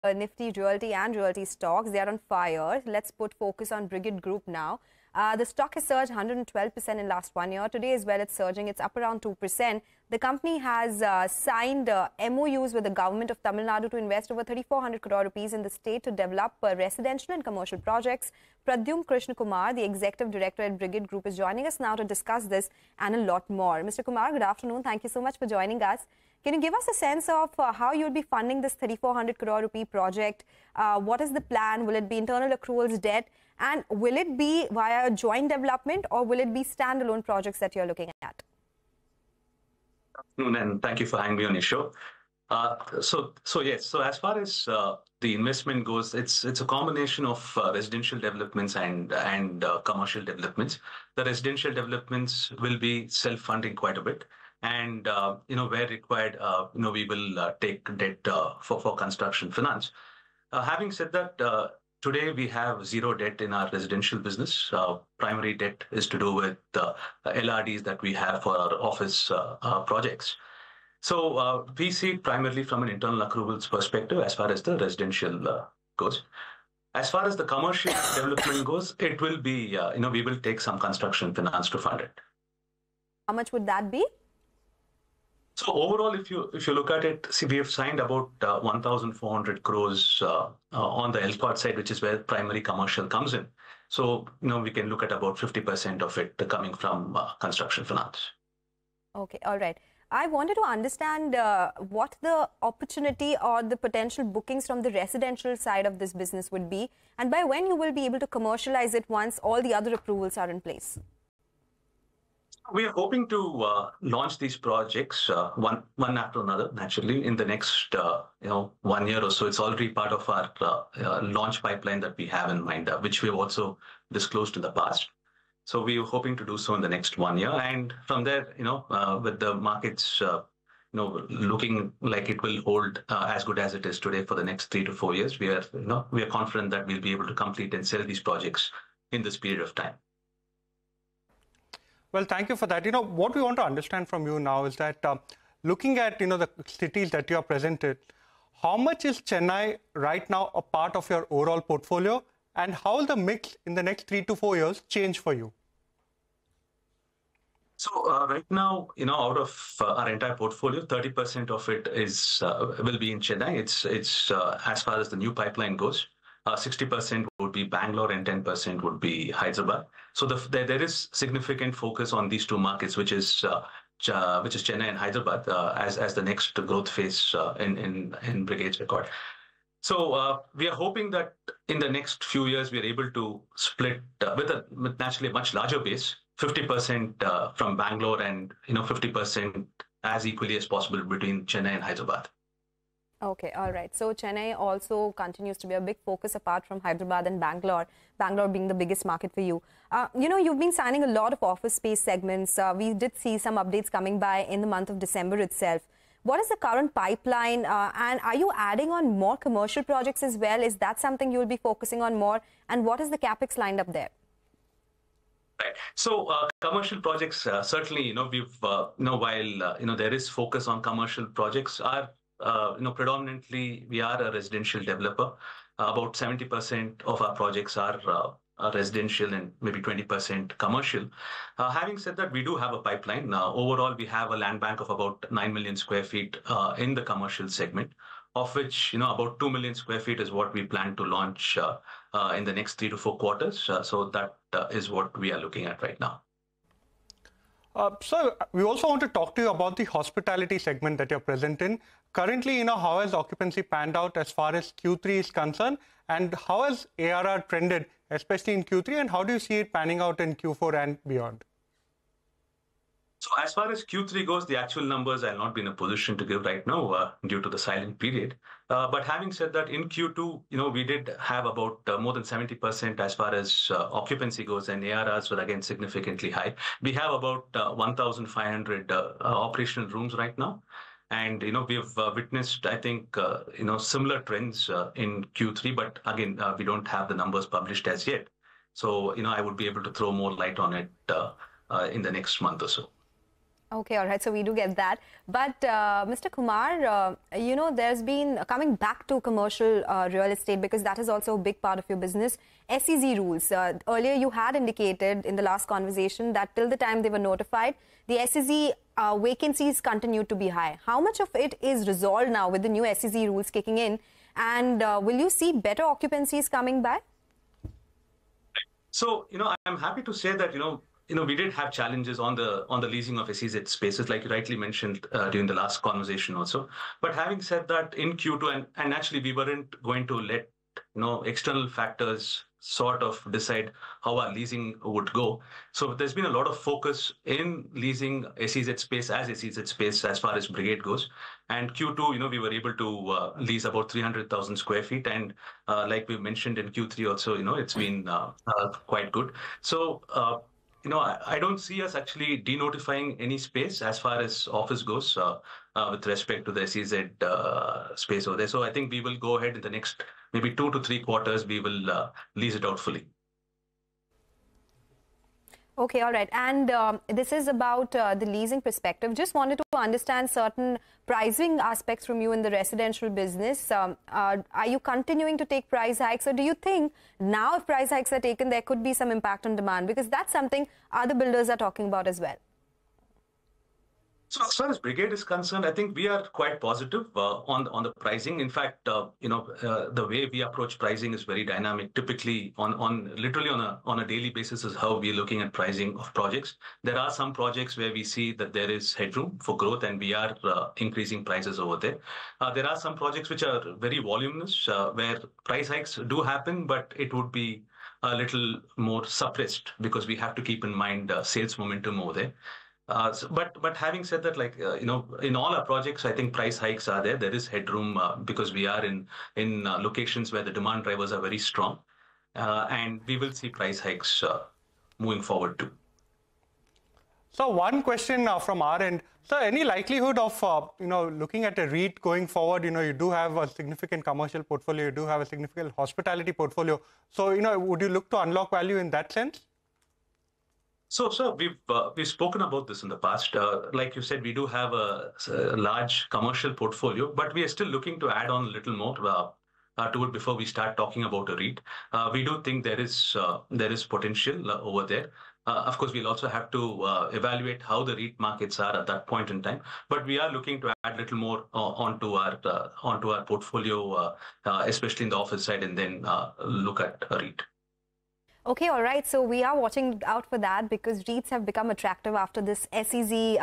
Nifty Realty and Realty stocks. They are on fire. Let's put focus on Brigade Group now. The stock has surged 112% in last 1 year. Today as well, it's surging. It's up around 2%. The company has signed MOUs with the government of Tamil Nadu to invest over 3,400 crore rupees in the state to develop residential and commercial projects. Pradyumna Krishna Kumar, the executive director at Brigade Group, is joining us now to discuss this and a lot more. Mr. Kumar, good afternoon. Thank you so much for joining us. Can you give us a sense of how you'll be funding this 3,400 crore rupee project? What is the plan? Will it be internal accruals, debt? And will it be via joint development or will it be standalone projects that you're looking at? Good afternoon, and thank you for having me on your show. Yes, so as far as the investment goes, it's a combination of residential developments and commercial developments. The residential developments will be self-funding quite a bit. And, where required, we will take debt for construction finance. Having said that, today we have zero debt in our residential business. Primary debt is to do with LRDs that we have for our office projects. So we see it primarily from an internal accruals perspective as far as the residential goes. As far as the commercial development goes, it will be, we will take some construction finance to fund it. How much would that be? So overall, if you look at it, see, we have signed about 1,400 crores on the LCOT side, which is where primary commercial comes in. So, we can look at about 50% of it coming from construction finance. Okay, all right. I wanted to understand what the opportunity or the potential bookings from the residential side of this business would be, and by when you will be able to commercialize it once all the other approvals are in place. We are hoping to launch these projects one after another, naturally, in the next 1 year or so. It's already part of our launch pipeline that we have in mind, which we have also disclosed in the past. So we are hoping to do so in the next 1 year, and from there, with the markets, looking like it will hold as good as it is today for the next 3 to 4 years, we are confident that we'll be able to complete and sell these projects in this period of time. Well, thank you for that. What we want to understand from you now is that looking at, the cities that you are present in, how much is Chennai right now a part of your overall portfolio, and how will the mix in the next 3 to 4 years change for you? So right now, out of our entire portfolio, 30% of it will be in Chennai. It's as far as the new pipeline goes. 60% would be Bangalore and 10% would be Hyderabad. So there is significant focus on these two markets, which is Chennai and Hyderabad, as the next growth phase in Brigade's record. So we are hoping that in the next few years we are able to split with naturally a much larger base, 50% from Bangalore and 50% as equally as possible between Chennai and Hyderabad. Okay, all right. So Chennai also continues to be a big focus apart from Hyderabad and Bangalore, Bangalore being the biggest market for you. You've been signing a lot of office space segments. We did see some updates coming by in the month of December itself. What is the current pipeline and are you adding on more commercial projects as well? Is that something you'll be focusing on more? And what is the capex lined up there? Right. So commercial projects, certainly, we've, while, there is focus on commercial projects, predominantly, we are a residential developer. About 70% of our projects are residential and maybe 20% commercial. Having said that, we do have a pipeline. Overall, we have a land bank of about 9 million square feet in the commercial segment, of which, about 2 million square feet is what we plan to launch in the next 3 to 4 quarters. So that is what we are looking at right now. So we also want to talk to you about the hospitality segment that you're present in. Currently, how has occupancy panned out as far as Q3 is concerned, and how has ARR trended, especially in Q3, and how do you see it panning out in Q4 and beyond? So as far as Q3 goes, the actual numbers I'll not be in a position to give right now due to the silent period. But having said that, in Q2, we did have about more than 70% as far as occupancy goes, and ARRs were again significantly high. We have about 1,500 operational rooms right now. And, we've witnessed, I think, similar trends in Q3, but again, we don't have the numbers published as yet. So, I would be able to throw more light on it in the next month or so. Okay, all right. So we do get that. But Mr. Kumar, there's been coming back to commercial real estate because that is also a big part of your business. SEZ rules. Earlier, you had indicated in the last conversation that till the time they were notified, the SEZ vacancies continued to be high. How much of it is resolved now with the new SEZ rules kicking in? And will you see better occupancies coming back? So, I'm happy to say that, we did have challenges on the leasing of SEZ spaces, like you rightly mentioned during the last conversation also. But having said that, in Q2, and actually we weren't going to let external factors sort of decide how our leasing would go. So there's been a lot of focus in leasing SEZ space as far as Brigade goes. And Q2, we were able to lease about 300,000 square feet. And like we mentioned in Q3 also, it's been quite good. So, I don't see us actually denotifying any space as far as office goes with respect to the SEZ space over there. So I think we will go ahead in the next maybe 2 to 3 quarters, we will lease it out fully. Okay, all right. And this is about the leasing perspective. Just wanted to understand certain pricing aspects from you in the residential business. Are you continuing to take price hikes, or do you think now if price hikes are taken, there could be some impact on demand? Because that's something other builders are talking about as well. So as far as Brigade is concerned, I think we are quite positive on the pricing. In fact, the way we approach pricing is very dynamic. Typically, literally on a daily basis is how we're looking at pricing of projects. There are some projects where we see that there is headroom for growth, and we are increasing prices over there. There are some projects which are very voluminous, where price hikes do happen, but it would be a little more suppressed because we have to keep in mind sales momentum over there. But having said that, in all our projects, I think price hikes are there. There is headroom because we are in locations where the demand drivers are very strong, and we will see price hikes moving forward too. So one question from our end. So any likelihood of looking at a REIT going forward? You do have a significant commercial portfolio. You do have a significant hospitality portfolio. So would you look to unlock value in that sense? So, sir, we've spoken about this in the past. Like you said, we do have a large commercial portfolio, but we are still looking to add on a little more to it before we start talking about a REIT. We do think there is potential over there. Of course, we'll also have to evaluate how the REIT markets are at that point in time. But we are looking to add a little more onto our portfolio, especially in the office side, and then look at a REIT. Okay, all right. So we are watching out for that because REITs have become attractive after this SEZ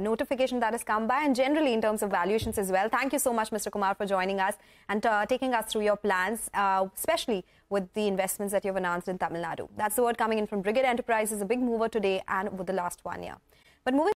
notification that has come by, and generally in terms of valuations as well. Thank you so much, Mr. Kumar, for joining us and taking us through your plans, especially with the investments that you've announced in Tamil Nadu. That's the word coming in from Brigade Enterprises, a big mover today and over the last 1 year. But moving